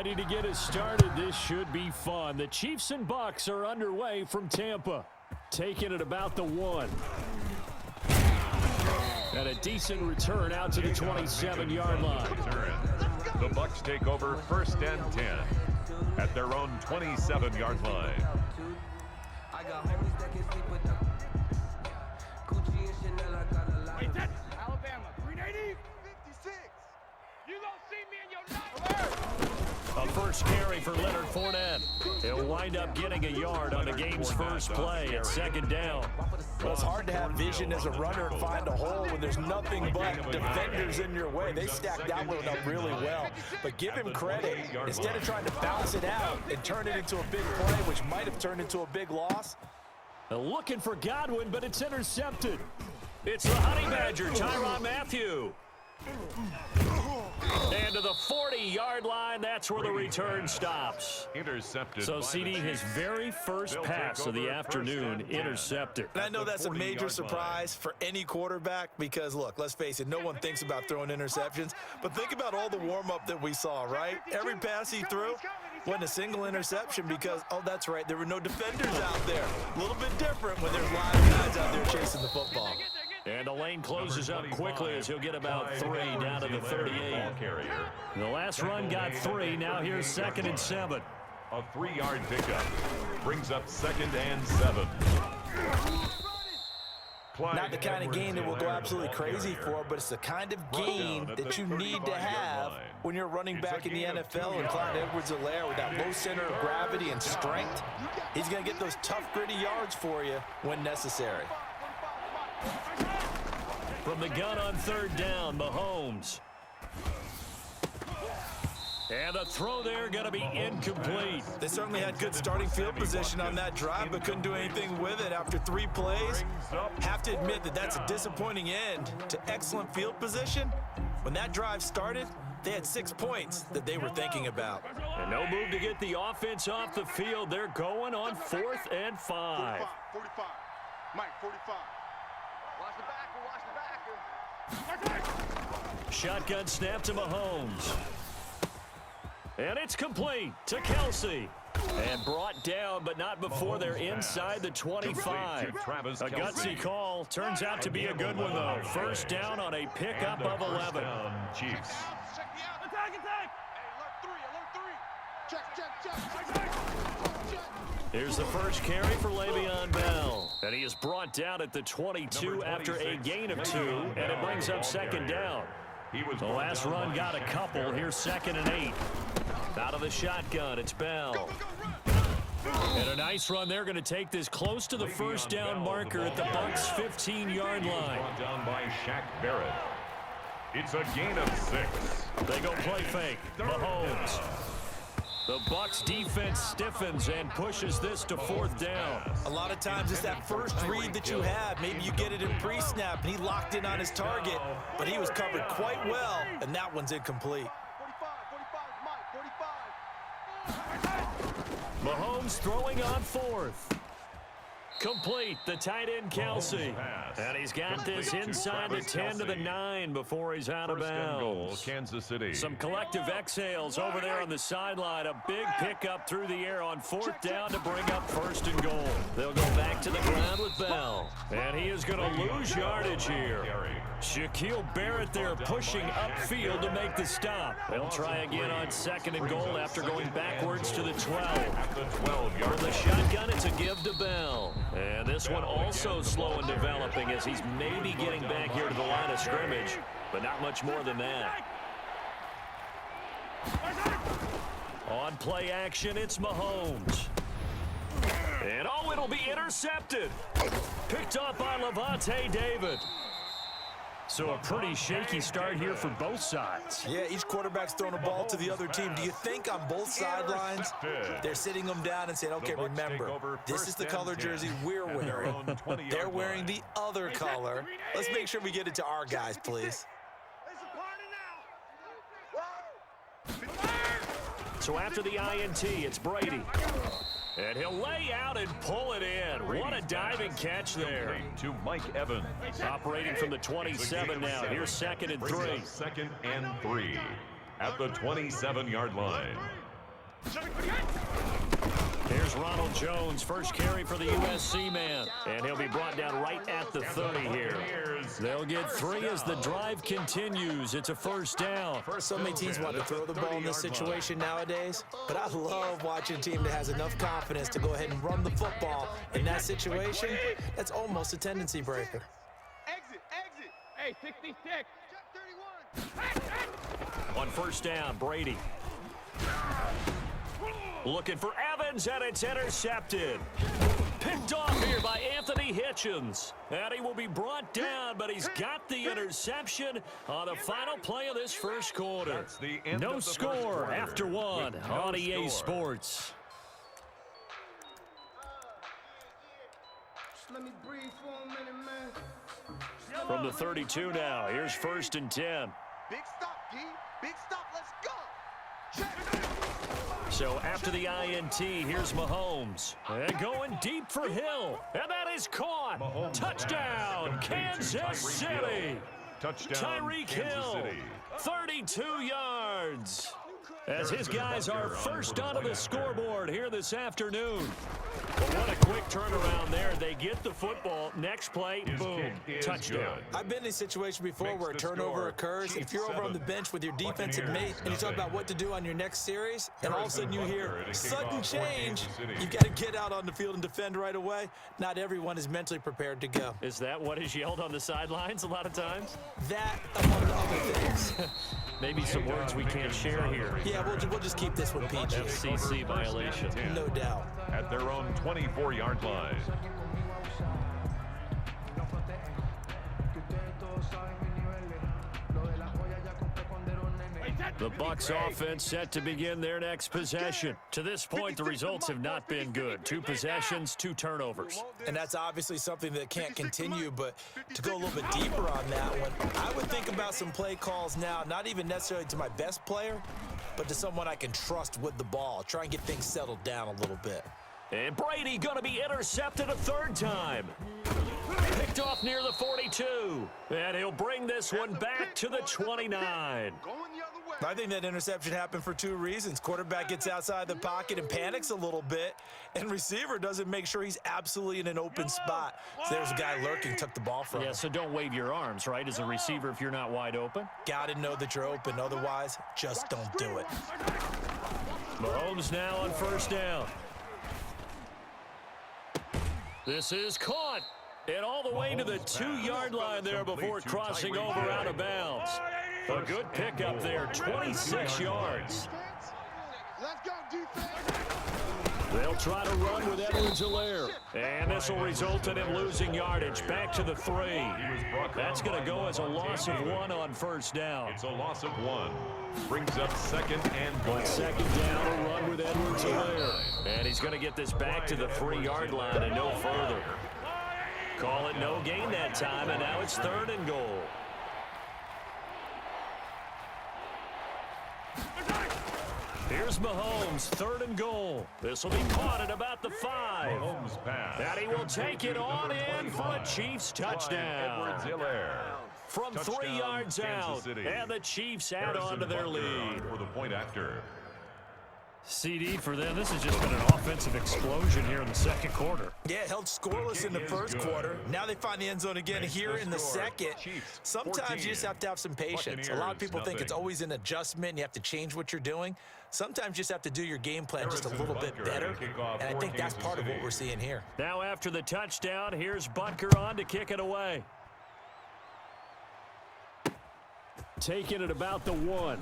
ready to get us started. This should be fun. The Chiefs and Bucks are underway from Tampa. Taking it about the 1. And a decent return out to the 27-yard line. The Bucks take over 1st and 10 at their own 27-yard line. Alabama, 380, 56. You don't see me in your A first carry for Leonard Fournette. He'll wind up getting a yard on the game's first play at 2nd down. Well, it's hard to have vision as a runner and find a hole when there's nothing but defenders in your way. They stacked that one up really well. But give him credit. Instead of trying to bounce it out and turn it into a big play, which might have turned into a big loss. Looking for Godwin, but it's intercepted. It's the Honey Badger, Tyrann Mathieu. And to the 40-yard line, that's where the return stops. Intercepted. So, CD, his very first pass of the afternoon intercepted. And I know that's a major surprise for any quarterback because, look, let's face it, no one thinks about throwing interceptions. But think about all the warm-up that we saw, right? Every pass he threw wasn't a single interception because, oh, that's right, there were no defenders out there. A little bit different when there's live guys out there chasing the football. And the lane closes up quickly as he'll get about 3 down to the 38. The last run got 3. Now here's 2nd and 7. A 3-yard pickup brings up 2nd and 7. Not the kind of game that will go absolutely crazy for, but it's the kind of game that you need to have when you're running back in the NFL. And Clyde Edwards-Helaire with that low center of gravity and strength, he's going to get those tough, gritty yards for you when necessary. From the gun on 3rd down, Mahomes. And the throw there going to be incomplete. They certainly had good starting field position on that drive, but couldn't do anything with it after 3 plays. Have to admit that that's a disappointing end to excellent field position. When that drive started, they had 6 points that they were thinking about. And no move to get the offense off the field. They're going on 4th and 5. 45. Mike, 45. Watch the backer. Shotgun snap to Mahomes. And it's complete to Kelsey. And brought down, but not before they're inside the 25. A gutsy call. Turns out to be a good one, though. First down on a pickup of 11. Chiefs. Attack. Hey, alert 3. Check. Here's the first carry for Le'Veon Bell. And he is brought down at the 22 after a gain of 2. And it brings up 2nd down. The last run got a couple. Here's 2nd and 8. Out of the shotgun, it's Bell. And a nice run. They're going to take this close to the first down marker at the Bucks' 15-yard line. Down by Shaq Barrett. It's a gain of 6. They go play fake. Mahomes. The Bucks defense stiffens and pushes this to 4th down. A lot of times it's that first read that you have. Maybe you get it in pre-snap, and he locked in on his target, but he was covered quite well, and that one's incomplete. 45. Mahomes throwing on 4th. Complete, the tight end Kelsey. And he's got this inside the 10 to the 9 before he's out of bounds. Kansas City. Some collective exhales over there on the sideline. A big pickup through the air on 4th down to bring up 1st and goal. They'll go back to the ground with Bell. And he is going to lose yardage here. Shaquille Barrett there pushing upfield to make the stop. They'll try again on 2nd and goal after going backwards to the 12. From the shotgun, it's a give to Bell. And this one also slow in developing as he's maybe getting back here to the line of scrimmage, but not much more than that. On play action, it's Mahomes. And oh, it'll be intercepted. Picked up by Levante David. So a pretty shaky start here for both sides. Yeah, each quarterback's throwing a ball to the other team. Do you think on both sidelines they're sitting them down and saying, okay, remember, this is the color jersey we're wearing. They're wearing the other color. Let's make sure we get it to our guys, please. So after the INT, it's Brady. And he'll lay out and pull it in. What a diving catch there. To Mike Evans. Operating from the 27 now. Here's 2nd and 3. 2nd and 3 at the 27-yard line. Here's Ronald Jones, first carry for the USC man. And he'll be brought down right at the 30 here. They'll get 3 as the drive continues. It's a first down. So many teams want to throw the ball in this situation nowadays, but I love watching a team that has enough confidence to go ahead and run the football. In that situation, that's almost a tendency breaker. Exit. Hey, 66. Check 31. On first down, Brady. Looking for Evans, and it's intercepted. Picked off here by Anthony Hitchens. And he will be brought down, but he's got the interception on the final play of this first quarter. No score after one on EA Sports. Let me breathe for a minute, man. From the 32 now, here's first and 10. Big stop, D. Big stop. Let's go. Check. So after the INT, here's Mahomes. And going deep for Hill. And that is caught. Mahomes Touchdown, Kansas City. Touchdown, Tyreek Kansas Hill, City. 32 yards. As his guys are first onto the scoreboard here this afternoon. But what a quick turnaround there. They get the football. Next play, boom, touchdown. I've been in a situation before where a turnover occurs. If you're over on the bench with your defensive mate and you talk about what to do on your next series, and all of a sudden you hear sudden change, you've got to get out on the field and defend right away. Not everyone is mentally prepared to go. Is that what is yelled on the sidelines a lot of times? That, among other things. Maybe some words we can't share here. Yeah, we'll just keep this one PG. FCC violation. No doubt. At their own 24-yard line. The Bucs offense set to begin their next possession. To this point, the results have not been good. 2 possessions, 2 turnovers. And that's obviously something that can't continue, but to go a little bit deeper on that one, I would think about some play calls now, not even necessarily to my best player, but to someone I can trust with the ball. Try and get things settled down a little bit. And Brady going to be intercepted a 3rd time. Picked off near the 42. And he'll bring this one back to the 29. I think that interception happened for 2 reasons. Quarterback gets outside the pocket and panics a little bit, and receiver doesn't make sure he's absolutely in an open spot. So there's a guy lurking, took the ball from him. Yeah, so don't wave your arms, right, as a receiver if you're not wide open. Got to know that you're open. Otherwise, just don't do it. Mahomes now on first down. This is caught. And all the way to the 2-yard line there before crossing over out of bounds. A good pickup there, 26 yards. Let's go, defense. They'll try to run with Edwards-Helaire. And this will result in him losing yardage back to the 3. That's going to go as a loss of 1 on first down. It's a loss of 1. Brings up 2nd and goal. On 2nd down, a run with Edwards-Helaire. And he's going to get this back to the 3-yard line and no further. Call it no gain that time, and now it's 3rd and goal. Here's Mahomes, 3rd and goal. This will be caught at about the 5. Mahomes pass. And he will take it on in for a Chiefs touchdown. Edwards-Helaire. From 3 yards out, and the Chiefs add on to their lead. For the point after. CD for them, this has just been an offensive explosion here in the 2nd quarter. Yeah, held scoreless in the 1st quarter. Now they find the end zone again here in the 2nd. Sometimes you just have to have some patience. A lot of people think it's always an adjustment. And you have to change what you're doing. Sometimes you just have to do your game plan just a little bit better. And I think that's part of what we're seeing here. Now after the touchdown, here's Butker on to kick it away. Taking it about the 1.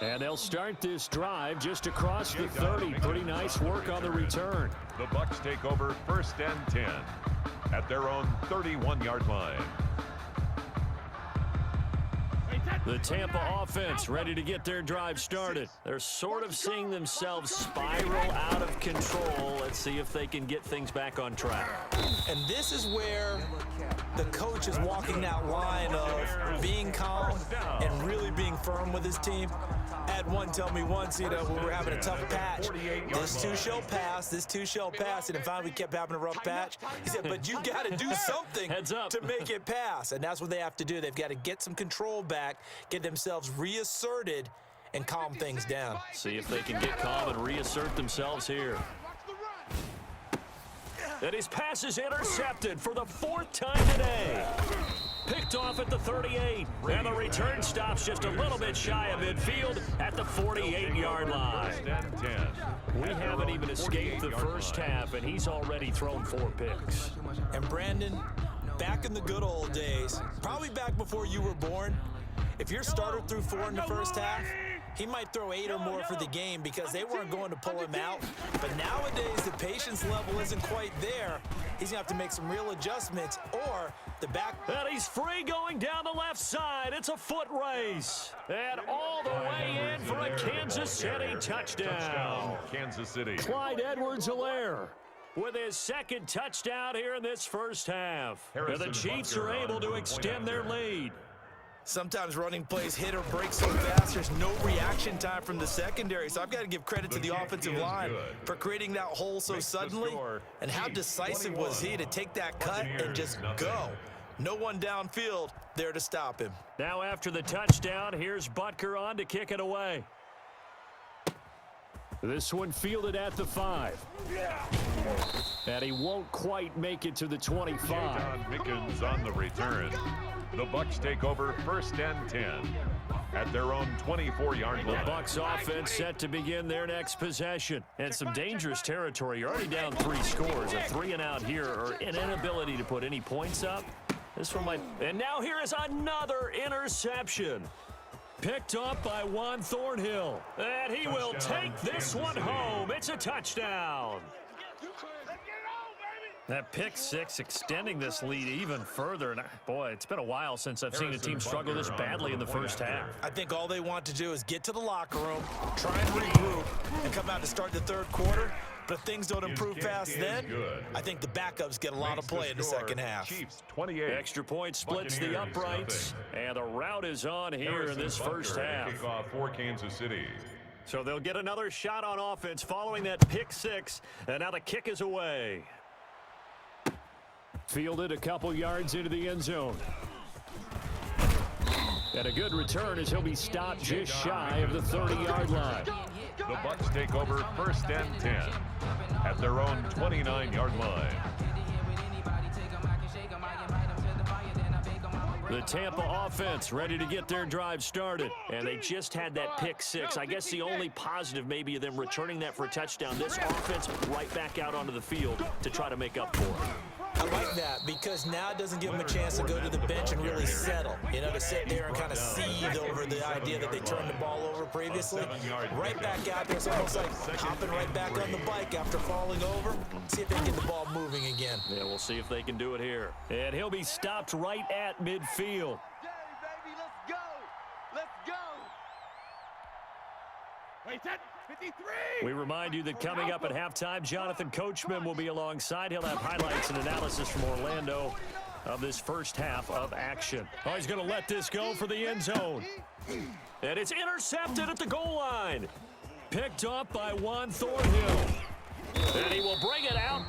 And they'll start this drive just across the 30. Pretty nice work on the return. The Bucs take over 1st and 10 at their own 31-yard line. The Tampa offense ready to get their drive started. They're sort of seeing themselves spiral out of control. Let's see if they can get things back on track. And this is where the coach is walking that line of being calm and really being firm with his team. I had one tell me once, when we were having a tough patch, this too shall pass, this too shall pass, and then finally we kept having a rough patch. He said, but you got to do something to make it pass, and that's what they have to do. They've got to get some control back, get themselves reasserted, and calm things down. See if they can get calm and reassert themselves here. And his pass is intercepted for the 4th time today. Picked off at the 38, and the return stops just a little bit shy of midfield at the 48-yard line. We haven't even escaped the first half, and he's already thrown 4 picks. And Brandon, back in the good old days, probably back before you were born, if your starter threw 4 in the first half, he might throw 8 or more for the game because they weren't going to pull him out. But nowadays, the patience level isn't quite there. He's going to have to make some real adjustments, or the back. And he's free going down the left side. It's a foot race. And all the way in for a Kansas City touchdown. Kansas City. Clyde Edwards-Helaire with his 2nd touchdown here in this first half. And the Chiefs are able to extend their lead. Sometimes running plays hit or break so fast, there's no reaction time from the secondary. So I've got to give credit to the offensive line for creating that hole so suddenly. And how decisive was he to take that cut and just go. No one downfield there to stop him. Now after the touchdown, here's Butker on to kick it away. This one fielded at the 5. And he won't quite make it to the 25. John Mickens on the return. The Bucs take over 1st and 10 at their own 24-yard line. The Bucs offense set to begin their next possession. And some dangerous territory. You're already down 3 scores. A 3-and-out here, or an inability to put any points up. This one might. And now here is another interception. Picked up by Juan Thornhill. And he will take this one home. It's a touchdown. That pick 6 extending this lead even further. And boy, it's been a while since I've seen a team struggle this badly in the first half. I think all they want to do is get to the locker room, try and regroup, and come out to start the 3rd quarter. But if things don't improve fast then, I think the backups get a lot of play in the second half. Chiefs 28. Extra point splits the uprights. And the route is on here in this first half. Kickoff for Kansas City. So they'll get another shot on offense following that pick 6. And now the kick is away. Fielded a couple yards into the end zone. And a good return as he'll be stopped just shy of the 30-yard line. The Bucs take over 1st and 10 at their own 29-yard line. The Tampa offense ready to get their drive started. And they just had that pick 6. I guess the only positive maybe of them returning that for a touchdown. This offense right back out onto the field to try to make up for it. I like that because now it doesn't give them a chance to go to the bench and really settle. You know, to sit there and kind of seethe over the idea that they turned the ball over previously. Right back out there. It's almost like hopping right back on the bike after falling over. See if they can get the ball moving again. Yeah, we'll see if they can do it here. And he'll be stopped right at midfield. Baby, let's go. Let's go. Wait, 53. We remind you that coming up at halftime, Jonathan Coachman will be alongside. He'll have highlights and analysis from Orlando of this first half of action. Oh, he's going to let this go for the end zone. And it's intercepted at the goal line. Picked up by Juan Thornhill. And he will bring it out.